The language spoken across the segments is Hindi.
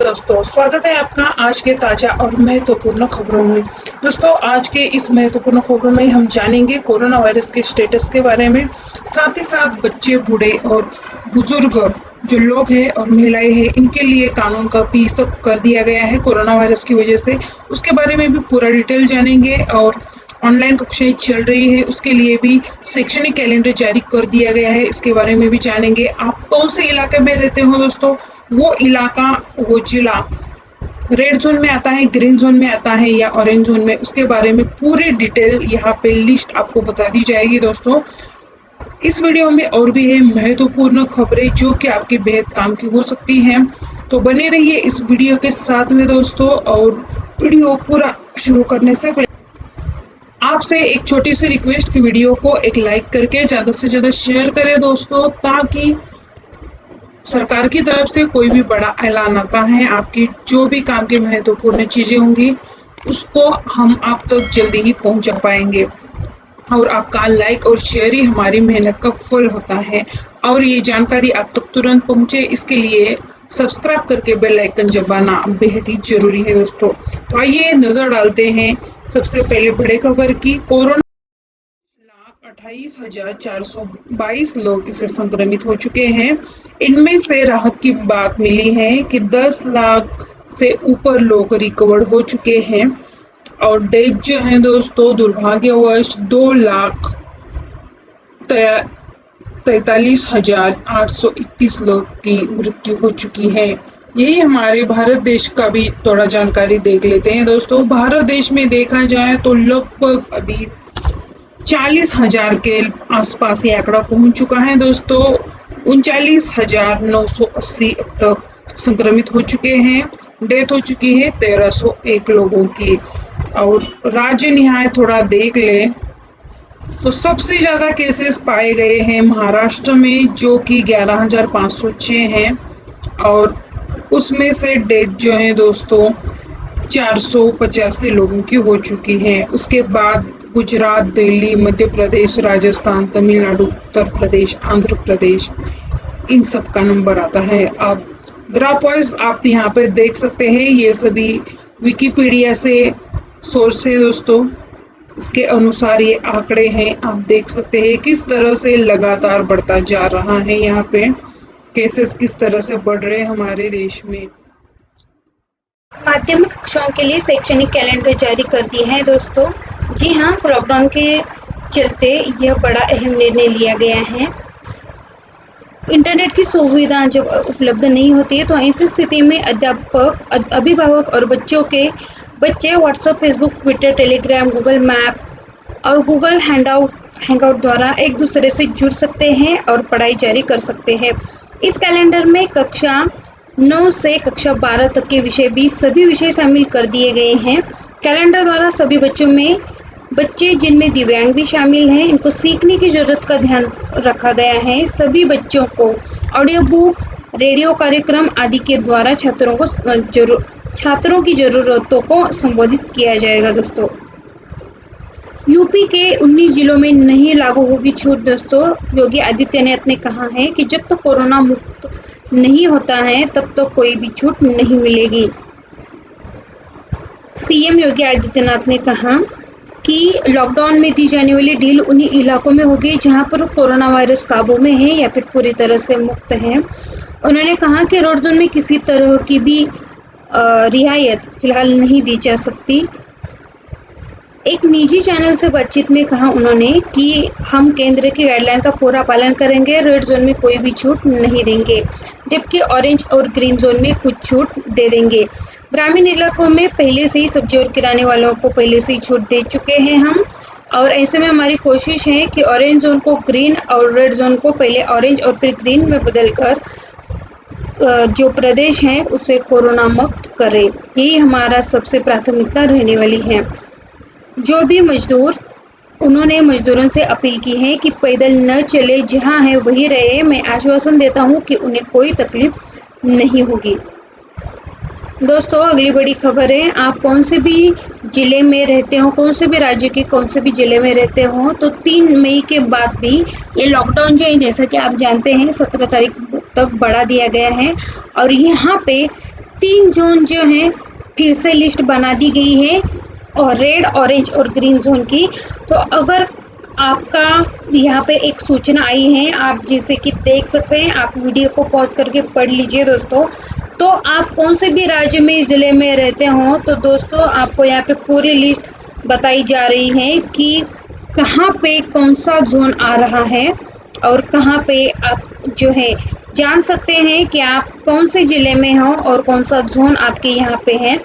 दोस्तों, स्वागत है आपका आज के ताजा और महत्वपूर्ण खबरों में। दोस्तों, आज के इस महत्वपूर्ण खबरों में हम जानेंगे कोरोना वायरस के स्टेटस के बारे में। साथ ही साथ बच्चे, बूढ़े और बुजुर्ग जो लोग हैं और महिलाएं हैं, इनके लिए कानून का भी सब कर दिया गया है कोरोना वायरस की वजह से। उसके बारे में भी पूरा डिटेल जानेंगे। और ऑनलाइन कक्षाएं चल रही है, उसके लिए भी शैक्षणिक कैलेंडर जारी कर दिया गया है, इसके बारे में भी जानेंगे। आप कौन से इलाके में रहते हो दोस्तों, वो इलाका, वो जिला रेड जोन में आता है, ग्रीन जोन में आता है या ऑरेंज जोन में, उसके बारे में पूरी डिटेल यहाँ पे लिस्ट आपको बता दी जाएगी। दोस्तों, इस वीडियो में और भी है महत्वपूर्ण खबरें जो कि आपके बेहद काम की हो सकती हैं, तो बने रहिए इस वीडियो के साथ में दोस्तों। और वीडियो पूरा शुरू करने से पहले आपसे एक छोटी सी रिक्वेस्ट कि वीडियो को एक लाइक करके ज़्यादा से ज़्यादा शेयर करें दोस्तों, ताकि सरकार की तरफ से कोई भी बड़ा ऐलान आता है, आपकी जो भी काम की महत्वपूर्ण चीजें होंगी उसको हम आप तक जल्दी ही पहुंचा पाएंगे। और आपका लाइक और शेयर ही हमारी मेहनत का फल होता है। और ये जानकारी आप तक तुरंत पहुंचे, इसके लिए सब्सक्राइब करके बेल आइकन दबाना बेहद ही जरूरी है दोस्तों। तो आइए नजर डालते हैं सबसे पहले बड़े खबर की। कोरोना 28,422 लोग इससे संक्रमित हो चुके हैं। इनमें से राहत की बात मिली है कि 10 लाख से ऊपर लोग रिकवर हो चुके हैं। और डेथ जो है दोस्तों, दुर्भाग्यवश 2,43,831 लोग की मृत्यु हो चुकी है। यही हमारे भारत देश का भी थोड़ा जानकारी देख लेते हैं दोस्तों। भारत देश में देखा जाए तो लगभग अभी 40,000 के आसपास ये आंकड़ा पहुंच चुका है दोस्तों। 39,980 अब तक संक्रमित हो चुके हैं। डेथ हो चुकी है 1,301 लोगों की। और राज्य निहाय थोड़ा देख ले तो सबसे ज्यादा केसेस पाए गए हैं महाराष्ट्र में, जो कि 11,506 हैं। और उसमें से डेथ जो है दोस्तों 485 लोगों की हो चुकी है। उसके बाद गुजरात, दिल्ली, मध्य प्रदेश, राजस्थान, तमिलनाडु, उत्तर प्रदेश, आंध्र प्रदेश, इन सब का नंबर आता है। आप ग्राफ वाइज आप यहाँ पे देख सकते हैं, ये सभी विकिपीडिया से सोर्स है दोस्तों। इसके अनुसार ये आंकड़े हैं, आप देख सकते हैं किस तरह से लगातार बढ़ता जा रहा है। यहाँ पे केसेस किस तरह से बढ़ रहे हैं हमारे देश में। माध्यमिक कक्षाओं के लिए शैक्षणिक कैलेंडर जारी कर दिए हैं दोस्तों। जी हाँ, लॉकडाउन के चलते यह बड़ा अहम निर्णय लिया गया है। इंटरनेट की सुविधा जब उपलब्ध नहीं होती है तो ऐसी स्थिति में अध्यापक, अभिभावक और बच्चे WhatsApp, Facebook, Twitter, Telegram, Google map और गूगल हैंगआउट द्वारा एक दूसरे से जुड़ सकते हैं और पढ़ाई जारी कर सकते हैं। इस कैलेंडर में कक्षा 9 से कक्षा 12 तक के विषय भी सभी विषय शामिल कर दिए गए हैं। कैलेंडर द्वारा सभी बच्चे जिनमें दिव्यांग भी शामिल हैं, इनको सीखने की ज़रूरत का ध्यान रखा गया है। सभी बच्चों को ऑडियो बुक्स, रेडियो कार्यक्रम आदि के द्वारा छात्रों की ज़रूरतों को संबोधित किया जाएगा दोस्तों। यूपी के 19 जिलों में नहीं लागू होगी छूट दोस्तों। योगी आदित्यनाथ ने कहा है कि जब तक कोरोना मुक्त नहीं होता है तब तक कोई भी छूट नहीं मिलेगी। सीएम योगी आदित्यनाथ ने कहा कि लॉकडाउन में दी जाने वाली डील उन्हीं इलाकों में होगी जहां पर कोरोना वायरस काबू में है या फिर पूरी तरह से मुक्त है। उन्होंने कहा कि रेड जोन में किसी तरह की भी रियायत फिलहाल नहीं दी जा सकती। एक निजी चैनल से बातचीत में कहा उन्होंने कि हम केंद्र की गाइडलाइन का पूरा पालन करेंगे, रेड जोन में कोई भी छूट नहीं देंगे, जबकि ऑरेंज और ग्रीन जोन में कुछ छूट दे देंगे। ग्रामीण इलाकों में पहले से ही सब्जी और किराने वालों को पहले से ही छूट दे चुके हैं हम, और ऐसे में हमारी कोशिश है कि ऑरेंज जोन को ग्रीन और रेड जोन को पहले ऑरेंज और फिर ग्रीन में बदलकर जो प्रदेश हैं उसे कोरोना मुक्त करें। यही हमारा सबसे प्राथमिकता रहने वाली है। जो भी मजदूर, उन्होंने मजदूरों से अपील की है कि पैदल न चले, जहां है वहीं रहे। मैं आश्वासन देता हूं कि उन्हें कोई तकलीफ नहीं होगी। दोस्तों, अगली बड़ी खबर है, आप कौन से भी ज़िले में रहते हो, कौन से भी राज्य के कौन से भी ज़िले में रहते हो, तो 3 मई के बाद भी ये लॉकडाउन जो है, जैसा कि आप जानते हैं 17 तारीख तक बढ़ा दिया गया है। और यहाँ पे 3 जोन जो हैं फिर से लिस्ट बना दी गई है, और रेड, ऑरेंज और ग्रीन जोन की। तो अगर आपका यहाँ पे एक सूचना आई है, आप जैसे कि देख सकते हैं, आप वीडियो को पॉज करके पढ़ लीजिए दोस्तों। तो आप कौन से भी राज्य में, इस ज़िले में रहते हो, तो दोस्तों आपको यहाँ पे पूरी लिस्ट बताई जा रही है कि कहाँ पे कौन सा जोन आ रहा है, और कहाँ पे आप जो है जान सकते हैं कि आप कौन से ज़िले में हो और कौन सा जोन आपके यहाँ पे है,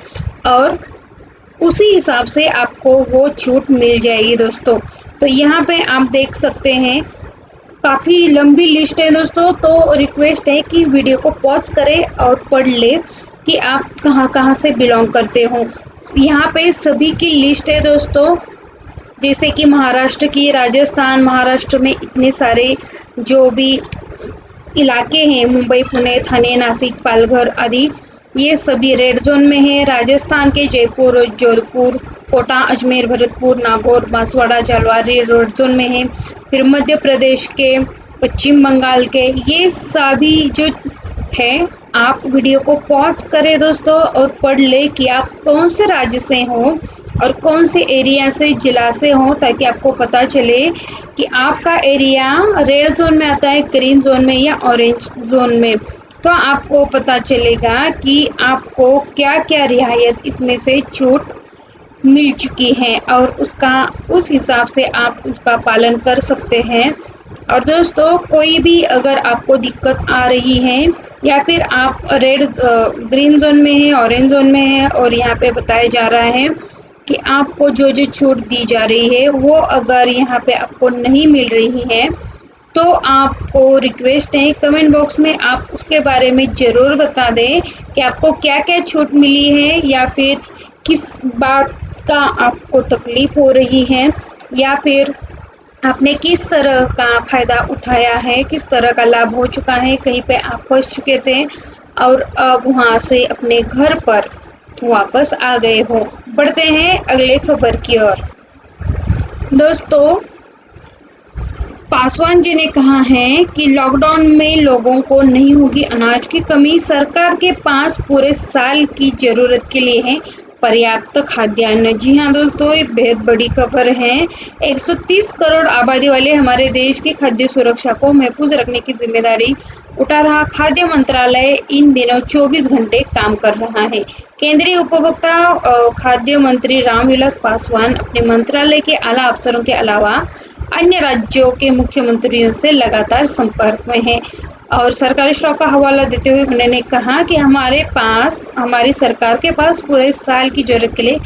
और उसी हिसाब से आपको वो छूट मिल जाएगी दोस्तों। तो यहाँ पे आप देख सकते हैं, काफ़ी लंबी लिस्ट है दोस्तों, तो रिक्वेस्ट है कि वीडियो को पॉज करें और पढ़ ले कि आप कहाँ कहाँ से बिलोंग करते हो। यहाँ पे सभी की लिस्ट है दोस्तों, जैसे कि महाराष्ट्र की, राजस्थान, महाराष्ट्र में इतने सारे जो भी इलाके हैं, मुंबई, पुणे, ठाणे, नासिक, पालघर आदि, ये सभी रेड जोन में है। राजस्थान के जयपुर, जोधपुर, कोटा, अजमेर, भरतपुर, नागौर, बांसवाड़ा, झालावाड़ रेड जोन में है। फिर मध्य प्रदेश के, पश्चिम बंगाल के, ये सभी जो है, आप वीडियो को पॉज करें दोस्तों और पढ़ ले कि आप कौन से राज्य से हो और कौन से एरिया से, जिला से हो, ताकि आपको पता चले कि आपका एरिया रेड जोन में आता है, ग्रीन जोन में या ऑरेंज जोन में। तो आपको पता चलेगा कि आपको क्या क्या रियायत इसमें से छूट मिल चुकी है, और उस हिसाब से आप उसका पालन कर सकते हैं। और दोस्तों कोई भी अगर आपको दिक्कत आ रही है, या फिर आप ग्रीन जोन में है, ऑरेंज जोन में है, और यहाँ पे बताया जा रहा है कि आपको जो जो छूट दी जा रही है वो अगर यहाँ पे आपको नहीं मिल रही है, तो आपको रिक्वेस्ट है कमेंट बॉक्स में आप उसके बारे में ज़रूर बता दें कि आपको क्या क्या छूट मिली है, या फिर किस बात का आपको तकलीफ़ हो रही है, या फिर आपने किस तरह का फ़ायदा उठाया है, किस तरह का लाभ हो चुका है, कहीं पे आप फंस चुके थे और अब वहाँ से अपने घर पर वापस आ गए हो। बढ़ते हैं अगले खबर की ओर। दोस्तों पासवान जी ने कहा है कि लॉकडाउन में लोगों को नहीं होगी अनाज की कमी, सरकार के पास पूरे साल की ज़रूरत के लिए है पर्याप्त खाद्यान्न। जी हाँ दोस्तों, ये बेहद बड़ी खबर है। 130 करोड़ आबादी वाले हमारे देश की खाद्य सुरक्षा को महफूज रखने की जिम्मेदारी उठा रहा खाद्य मंत्रालय इन दिनों 24 घंटे काम कर रहा है। केंद्रीय उपभोक्ता खाद्य मंत्री रामविलास पासवान अपने मंत्रालय के आला अफसरों के अलावा अन्य राज्यों के मुख्यमंत्रियों से लगातार संपर्क में है, और सरकारी स्टॉक का हवाला देते हुए उन्होंने कहा कि हमारी सरकार के पास पूरे साल की जरूरत के लिए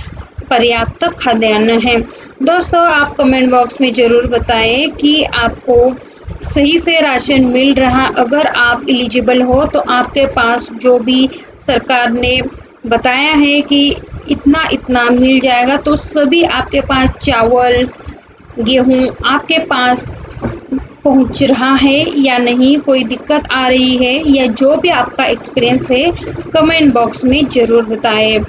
पर्याप्त खाद्यान्न है। दोस्तों आप कमेंट बॉक्स में ज़रूर बताएं कि आपको सही से राशन मिल रहा, अगर आप एलिजिबल हो तो आपके पास जो भी सरकार ने बताया है कि इतना इतना मिल जाएगा, तो सभी आपके पास चावल, गेहूँ आपके पास पहुंच रहा है या नहीं, कोई दिक्कत आ रही है, या जो भी आपका एक्सपीरियंस है कमेंट बॉक्स में ज़रूर बताएं।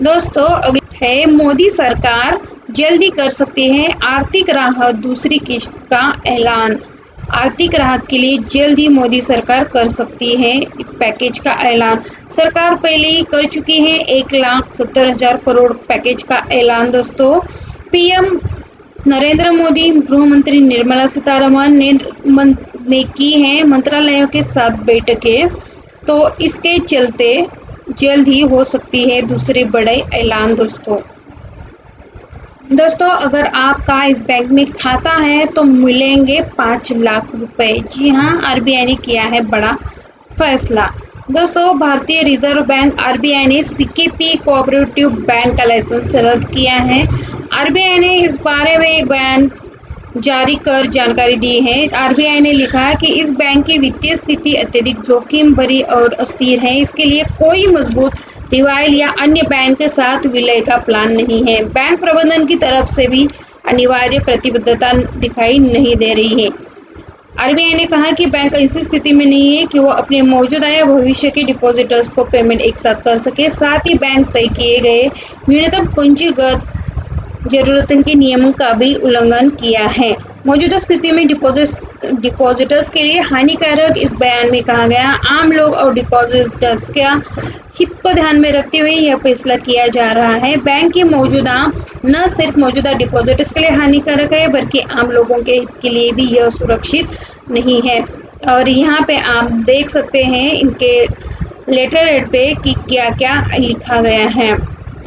दोस्तों अगला है, मोदी सरकार जल्दी कर सकती है आर्थिक राहत दूसरी किश्त का ऐलान। आर्थिक राहत के लिए जल्द ही मोदी सरकार कर सकती है इस पैकेज का ऐलान। सरकार पहले ही कर चुकी है 1,70,000 करोड़ पैकेज का ऐलान। दोस्तों पीएम नरेंद्र मोदी, गृह मंत्री निर्मला सीतारमन ने की हैं मंत्रालयों के साथ बैठकें, तो इसके चलते जल्द ही हो सकती है दूसरे बड़े ऐलान। दोस्तों अगर आपका इस बैंक में खाता है तो मिलेंगे 5 लाख रुपए। जी हाँ, आरबीआई ने किया है बड़ा फैसला। दोस्तों भारतीय रिजर्व बैंक आरबीआई ने सीकेपी कोऑपरेटिव बैंक का लाइसेंस रद्द किया है। आरबीआई ने इस बारे में एक बयान जारी कर जानकारी दी है। आरबीआई ने लिखा कि इस बैंक की वित्तीय स्थिति अत्यधिक जोखिम भरी और अस्थिर है। इसके लिए कोई मजबूत रिवाइल या अन्य बैंक के साथ विलय का प्लान नहीं है। बैंक प्रबंधन की तरफ से भी अनिवार्य प्रतिबद्धता दिखाई नहीं दे रही है। आरबीआई ने कहा कि बैंक ऐसी स्थिति में नहीं है कि वो अपने मौजूदा या भविष्य के डिपॉजिटर्स को पेमेंट एक साथ कर सके। साथ ही बैंक तय किए गए न्यूनतम पूंजीगत जरूरतों के नियमों का भी उल्लंघन किया है। मौजूदा स्थिति में डिपॉजिटर्स के लिए हानिकारक। इस बयान में कहा गया आम लोग और डिपॉजिटर्स का हित को ध्यान में रखते हुए यह फैसला किया जा रहा है। बैंक की मौजूदा न सिर्फ मौजूदा डिपॉजिटर्स के लिए हानिकारक है बल्कि आम लोगों के हित के लिए भी यह सुरक्षित नहीं है। और यहाँ पे आप देख सकते हैं इनके लेटर हेड पे कि क्या क्या लिखा गया है।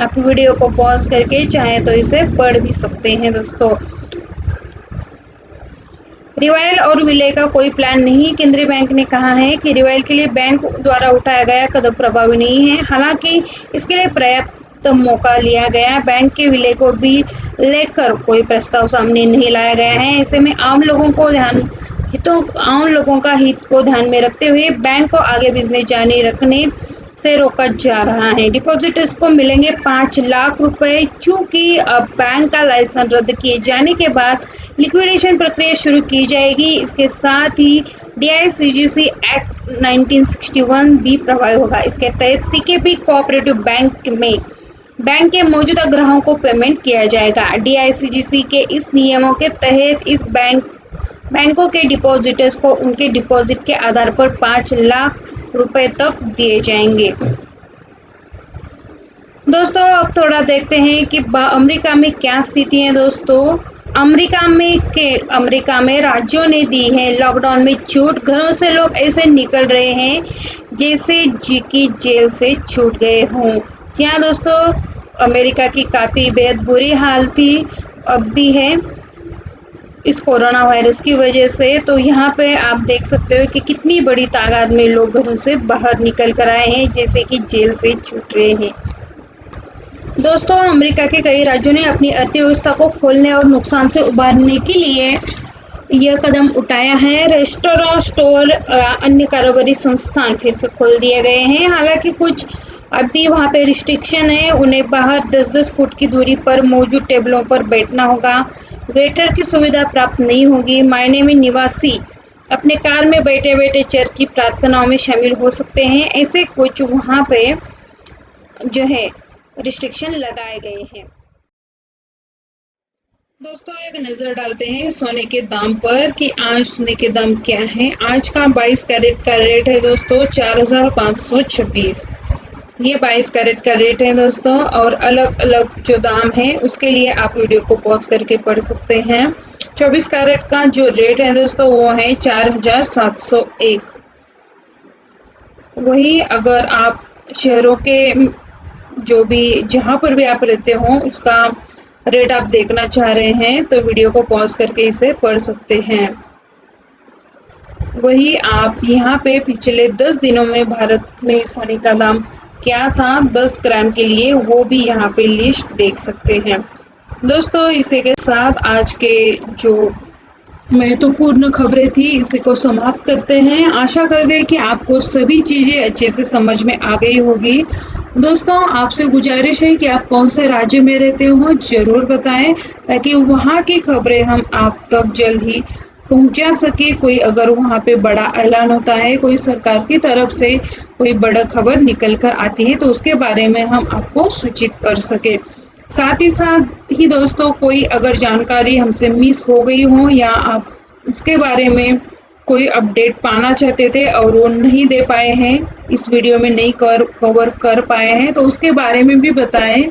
आप वीडियो को पॉज करके चाहे तो इसे पढ़ भी सकते हैं दोस्तों। रिवाइल और विलय का कोई प्लान नहीं। केंद्रीय बैंक ने कहा है कि रिवाइल के लिए बैंक द्वारा उठाया गया कदम प्रभावी नहीं है। हालांकि इसके लिए पर्याप्त मौका लिया गया। बैंक के विलय को भी लेकर कोई प्रस्ताव सामने नहीं लाया गया है। ऐसे में आम लोगों का हित को ध्यान में रखते हुए बैंक को आगे बिजनेस जारी रखने से रोका जा रहा है। डिपॉजिटर्स को मिलेंगे 5 लाख रुपए। चूंकि अब बैंक का लाइसेंस रद्द किए जाने के बाद लिक्विडेशन प्रक्रिया शुरू की जाएगी। इसके साथ ही DICGC एक्ट 1961 भी प्रभावी होगा। इसके तहत CKP कोऑपरेटिव बैंक में बैंक के मौजूदा ग्राहकों को पेमेंट किया जाएगा। DICGC के इस नियमों के तहत इस बैंकों के डिपॉजिटर्स को उनके डिपॉजिट के आधार पर 5 लाख रुपए तक दिए जाएंगे। दोस्तों अब थोड़ा देखते हैं कि अमेरिका में क्या स्थिति है। दोस्तों अमेरिका में राज्यों ने दी है लॉकडाउन में छूट। घरों से लोग ऐसे निकल रहे हैं जैसे की जेल से छूट गए हों। जी हाँ दोस्तों, अमेरिका की काफ़ी बेहद बुरी हाल थी, अब भी है इस कोरोना वायरस की वजह से। तो यहाँ पे आप देख सकते हो कि कितनी बड़ी तादाद में लोग घरों से बाहर निकल कर आए हैं जैसे कि जेल से छूट रहे हैं। दोस्तों अमेरिका के कई राज्यों ने अपनी अर्थव्यवस्था को खोलने और नुकसान से उबारने के लिए यह कदम उठाया है। रेस्टोरेंट, स्टोर, अन्य कारोबारी संस्थान फिर से खोल दिए गए हैं। हालांकि कुछ अभी वहाँ पे रिस्ट्रिक्शन है। उन्हें बाहर 10-10 फुट की दूरी पर मौजूद टेबलों पर बैठना होगा। वेटर की सुविधा प्राप्त नहीं होगी। मायने में निवासी अपने कार में बैठे बैठे चर्च की प्रार्थनाओं में शामिल हो सकते हैं। ऐसे कुछ वहाँ पे जो है रिस्ट्रिक्शन लगाए गए हैं। दोस्तों एक नज़र डालते हैं सोने के दाम पर कि आज सोने के दाम क्या है। आज का 22 कैरेट का रेट है दोस्तों 4526। ये 22 कैरेट का रेट है दोस्तों। और अलग अलग जो दाम है उसके लिए आप वीडियो को पॉज करके पढ़ सकते हैं। 24 कैरेट का जो रेट है दोस्तों वो है 4701। वही अगर आप शहरों के जो भी जहाँ पर भी आप रहते हो उसका रेट आप देखना चाह रहे हैं तो वीडियो को पॉज करके इसे पढ़ सकते हैं। वही आप यहाँ पे पिछले 10 दिनों में भारत में सोने का दाम क्या था 10 ग्राम के लिए, वो भी यहाँ पे लिस्ट देख सकते हैं। दोस्तों इसी के साथ आज के जो महत्वपूर्ण खबरें थी इसी को समाप्त करते हैं। आशा करते हैं कि आपको सभी चीज़ें अच्छे से समझ में आ गई होगी। दोस्तों आपसे गुजारिश है कि आप कौन से राज्य में रहते हो ज़रूर बताएं ताकि वहाँ की खबरें हम आप तक जल्द ही पहुँचा सके। कोई अगर वहाँ पे बड़ा ऐलान होता है, कोई सरकार की तरफ से कोई बड़ा खबर निकल कर आती है तो उसके बारे में हम आपको सूचित कर सके। साथ ही दोस्तों कोई अगर जानकारी हमसे मिस हो गई हो या आप उसके बारे में कोई अपडेट पाना चाहते थे और वो नहीं दे पाए हैं, इस वीडियो में नहीं कवर कर पाए हैं तो उसके बारे में भी बताएं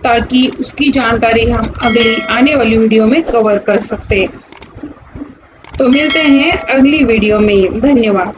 ताकि उसकी जानकारी हम अगली आने वाली वीडियो में कवर कर सकते हैं। तो मिलते हैं अगली वीडियो में। धन्यवाद।